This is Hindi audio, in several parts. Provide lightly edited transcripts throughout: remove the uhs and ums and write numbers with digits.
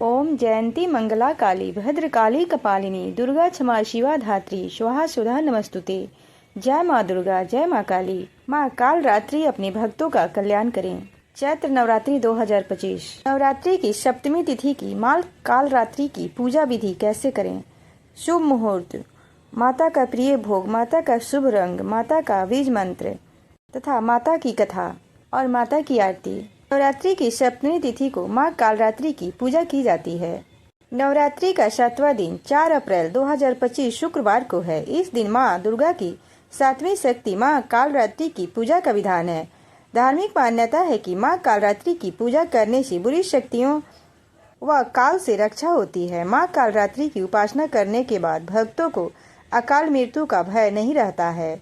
ओम जयंती मंगला काली भद्रकाली कपालिनी दुर्गा क्षमा शिवा धात्री स्वाहा सुधा नमस्तुते। जय माँ दुर्गा, जय माँ काली। माँ काल रात्रि अपने भक्तों का कल्याण करें। चैत्र नवरात्रि 2025 नवरात्रि की सप्तमी तिथि की माँ काल रात्रि की पूजा विधि कैसे करें। शुभ मुहूर्त, माता का प्रिय भोग, माता का शुभ रंग, माता का बीज मंत्र तथा माता की कथा और माता की आरती। नवरात्रि की सप्तमी तिथि को माँ कालरात्रि की पूजा की जाती है। नवरात्रि का 7वां दिन 4 अप्रैल 2025 शुक्रवार को है। इस दिन माँ दुर्गा की 7वीं शक्ति माँ कालरात्रि की पूजा का विधान है। धार्मिक मान्यता है कि माँ कालरात्रि की पूजा करने से बुरी शक्तियों व काल से रक्षा होती है। माँ कालरात्रि की उपासना करने के बाद भक्तों को अकाल मृत्यु का भय नहीं रहता है।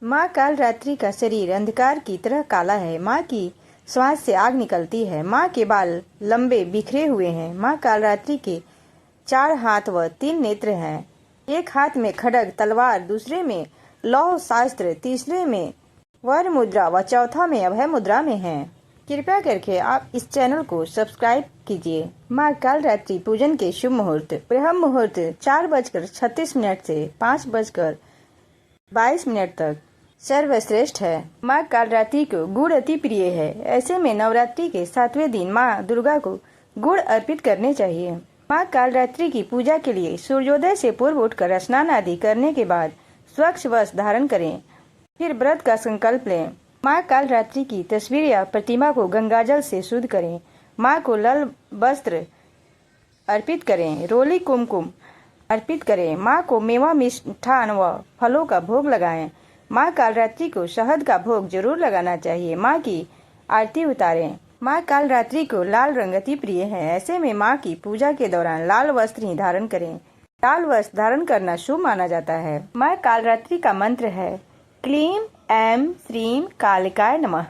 माँ कालरात्रि का शरीर अंधकार की तरह काला है। माँ की श्वास से आग निकलती है। माँ के बाल लंबे बिखरे हुए हैं। माँ कालरात्रि के 4 हाथ व 3 नेत्र हैं। एक हाथ में खड्ग तलवार, दूसरे में लौह शास्त्र, तीसरे में वर मुद्रा व चौथा में अभय मुद्रा में है। कृपया करके आप इस चैनल को सब्सक्राइब कीजिए। माँ कालरात्रि पूजन के शुभ मुहूर्त। ब्रह्म मुहूर्त 4:36 से 5:22 तक सर्वश्रेष्ठ है। माँ कालरात्रि को गुड़ अति प्रिय है। ऐसे में नवरात्रि के 7वें दिन माँ दुर्गा को गुड़ अर्पित करने चाहिए। माँ कालरात्रि की पूजा के लिए सूर्योदय से पूर्व उठकर स्नान आदि करने के बाद स्वच्छ वस्त्र धारण करें। फिर व्रत का संकल्प लें। माँ कालरात्रि की तस्वीर या प्रतिमा को गंगाजल से शुद्ध करें। माँ को लाल वस्त्र अर्पित करें। रोली कुमकुम अर्पित करें। माँ को मेवा, मिष्ठान व फलों का भोग लगाएं। माँ कालरात्रि को शहद का भोग जरूर लगाना चाहिए। माँ की आरती उतारें। माँ कालरात्रि को लाल रंग अति प्रिय है। ऐसे में माँ की पूजा के दौरान लाल वस्त्र ही धारण करें। लाल वस्त्र धारण करना शुभ माना जाता है। माँ कालरात्रि का मंत्र है क्लीम ऐं श्रीं कालिकाय नमः।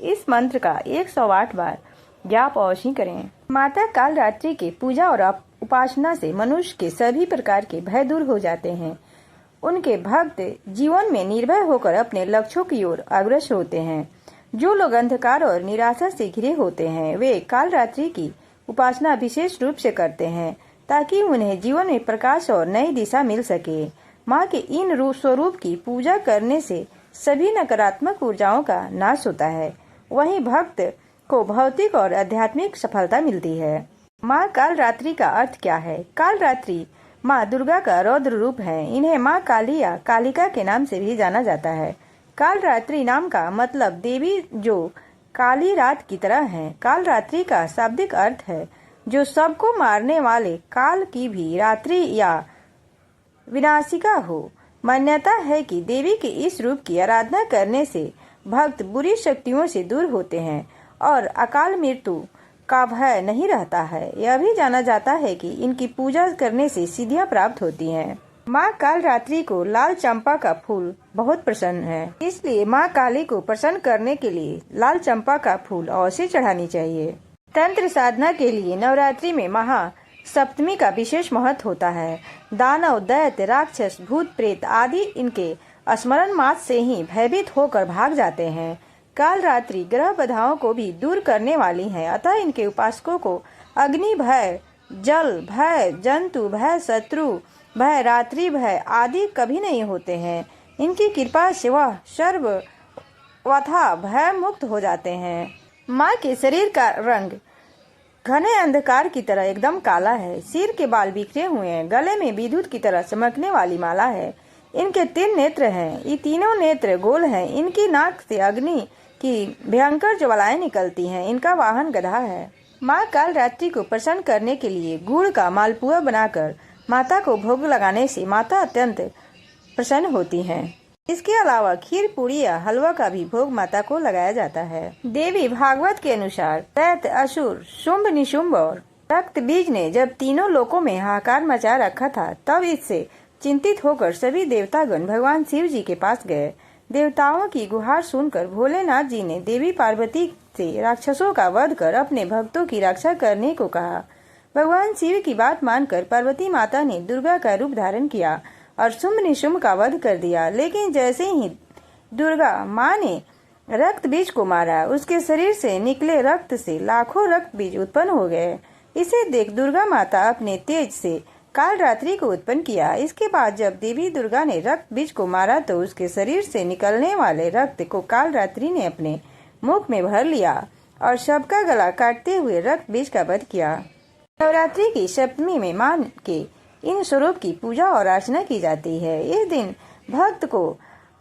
इस मंत्र का 108 बार जाप अवश्य करें। माता कालरात्रि के पूजा और उपासना से मनुष्य के सभी प्रकार के भय दूर हो जाते हैं। उनके भक्त जीवन में निर्भय होकर अपने लक्ष्यों की ओर अग्रसर होते हैं। जो लोग अंधकार और निराशा से घिरे होते हैं वे कालरात्रि की उपासना विशेष रूप से करते हैं ताकि उन्हें जीवन में प्रकाश और नई दिशा मिल सके। माँ के इन स्वरूप की पूजा करने से सभी नकारात्मक ऊर्जाओं का नाश होता है। वहीं भक्त को भौतिक और आध्यात्मिक सफलता मिलती है। माँ कालरात्रि का अर्थ क्या है। कालरात्रि माँ दुर्गा का रौद्र रूप है। इन्हें माँ काली या कालिका के नाम से भी जाना जाता है। कालरात्रि नाम का मतलब देवी जो काली रात की तरह है। कालरात्रि का शाब्दिक अर्थ है जो सबको मारने वाले काल की भी रात्रि या विनाशिका हो। मान्यता है कि देवी के इस रूप की आराधना करने से भक्त बुरी शक्तियों से दूर होते हैं और अकाल मृत्यु का भय नहीं रहता है। यह भी जाना जाता है कि इनकी पूजा करने से सिद्धियां प्राप्त होती हैं। माँ कालरात्रि को लाल चंपा का फूल बहुत प्रसन्न है, इसलिए माँ काली को प्रसन्न करने के लिए लाल चंपा का फूल अवश्य चढ़ानी चाहिए। तंत्र साधना के लिए नवरात्रि में महा सप्तमी का विशेष महत्व होता है। दानव, दैत्य, राक्षस, भूत प्रेत आदि इनके स्मरण मात्र से ही भयभीत होकर भाग जाते हैं। कालरात्रि ग्रह बाधाओं को भी दूर करने वाली है, अतः इनके उपासकों को अग्नि भय, जल भय, जंतु भय, शत्रु भय, रात्रि भय आदि कभी नहीं होते हैं। इनकी कृपा से वह सर्वथा भय मुक्त हो जाते हैं। माँ के शरीर का रंग घने अंधकार की तरह एकदम काला है। सिर के बाल बिखरे हुए हैं। गले में विद्युत की तरह चमकने वाली माला है। इनके 3 नेत्र हैं। ये तीनों नेत्र गोल हैं। इनकी नाक से अग्नि की भयंकर ज्वालाएं निकलती हैं। इनका वाहन गधा है। माँ कालरात्रि को प्रसन्न करने के लिए गुड़ का मालपुआ बनाकर माता को भोग लगाने से माता अत्यंत प्रसन्न होती हैं। इसके अलावा खीर, पूरी या हलवा का भी भोग माता को लगाया जाता है। देवी भागवत के अनुसार दैत्य, असुर, शुंभ निशुंभ और रक्त बीज ने जब तीनों लोकों में हाहाकार मचा रखा था तब इससे चिंतित होकर सभी देवतागण भगवान शिव जी के पास गए। देवताओं की गुहार सुनकर भोलेनाथ जी ने देवी पार्वती से राक्षसों का वध कर अपने भक्तों की रक्षा करने को कहा। भगवान शिव की बात मानकर पार्वती माता ने दुर्गा का रूप धारण किया और शुंभ निशुंभ का वध कर दिया। लेकिन जैसे ही दुर्गा माँ ने रक्त बीज को मारा, उसके शरीर से निकले रक्त से लाखों रक्त बीज उत्पन्न हो गए। इसे देख दुर्गा माता अपने तेज से कालरात्रि को उत्पन्न किया। इसके बाद जब देवी दुर्गा ने रक्त बीज को मारा तो उसके शरीर से निकलने वाले रक्त को कालरात्रि ने अपने मुख में भर लिया और सबका गला काटते हुए रक्त बीज का वध किया। नवरात्रि की सप्तमी में मां के इन स्वरूप की पूजा और अर्चना की जाती है। इस दिन भक्त को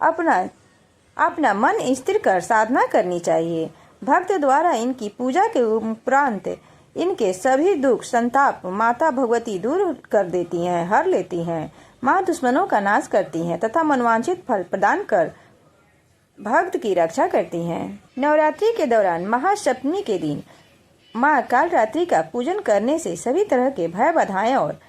अपना मन स्थिर कर साधना करनी चाहिए। भक्त द्वारा इनकी पूजा के उपरांत इनके सभी दुख संताप माता भगवती दूर कर देती हैं, हर लेती हैं। माँ दुश्मनों का नाश करती हैं तथा मनवांछित फल प्रदान कर भक्त की रक्षा करती हैं। नवरात्रि के दौरान महासप्तमी के दिन माँ कालरात्रि का पूजन करने से सभी तरह के भय बाधाएं और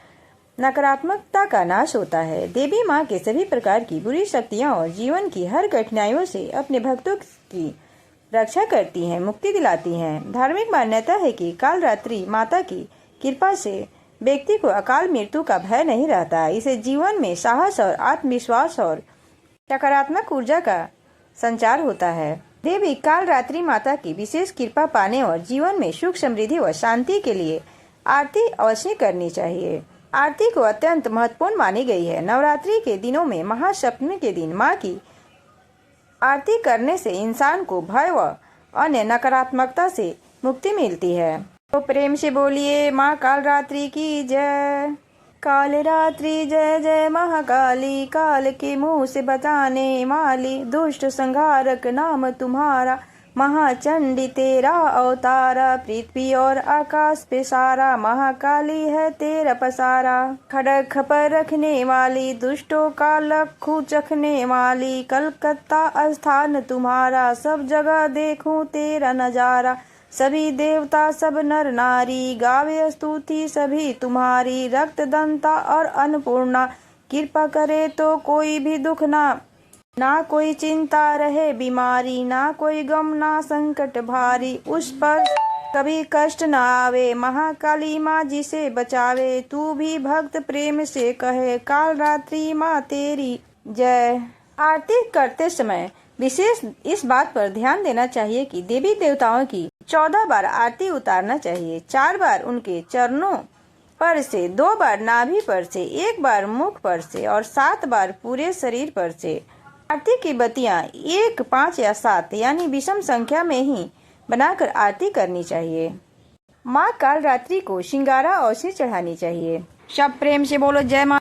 नकारात्मकता का नाश होता है। देवी माँ के सभी प्रकार की बुरी शक्तियाँ और जीवन की हर कठिनाइयों से अपने भक्तों की रक्षा करती हैं, मुक्ति दिलाती हैं। धार्मिक मान्यता है कि कालरात्रि माता की कृपा से व्यक्ति को अकाल मृत्यु का भय नहीं रहता। इसे जीवन में साहस और आत्मविश्वास और सकारात्मक ऊर्जा का संचार होता है। देवी कालरात्रि माता की विशेष कृपा पाने और जीवन में सुख समृद्धि व शांति के लिए आरती अवश्य करनी चाहिए। आरती को अत्यंत महत्वपूर्ण मानी गई है। नवरात्रि के दिनों में महासप्तमी के दिन माँ की आरती करने से इंसान को भय व अन्य नकारात्मकता से मुक्ति मिलती है। तो प्रेम से बोलिए माँ कालरात्रि की जय। कालरात्रि जय जय महाकाली, काल के मुंह से बचाने वाली, दुष्ट संहारक नाम तुम्हारा, महाचंडी तेरा अवतारा, पृथ्वी और आकाश पे सारा, महाकाली है तेरा पसारा। खड़ग खपर रखने वाली, दुष्टों का लखू चखने वाली, कलकत्ता स्थान तुम्हारा, सब जगह देखूं तेरा नजारा। सभी देवता सब नर नारी, गावे स्तुति सभी तुम्हारी, रक्त दंता और अन्नपूर्णा, कृपा करे तो कोई भी दुख ना कोई चिंता रहे बीमारी, ना कोई गम ना संकट भारी, उस पर कभी कष्ट न आवे। महाकाली माँ जिसे बचावे, तू भी भक्त प्रेम से कहे, कालरात्रि माँ तेरी जय। आरती करते समय विशेष इस बात पर ध्यान देना चाहिए कि देवी देवताओं की 14 बार आरती उतारना चाहिए। 4 बार उनके चरणों पर से, 2 बार नाभि पर से, 1 बार मुख पर से और 7 बार पूरे शरीर पर से। आरती की बत्तियां 1, 5 या 7 यानी विषम संख्या में ही बनाकर आरती करनी चाहिए। माँ कालरात्रि को श्रृंगारा अवश्य चढ़ानी चाहिए। सब प्रेम से बोलो जय माँ।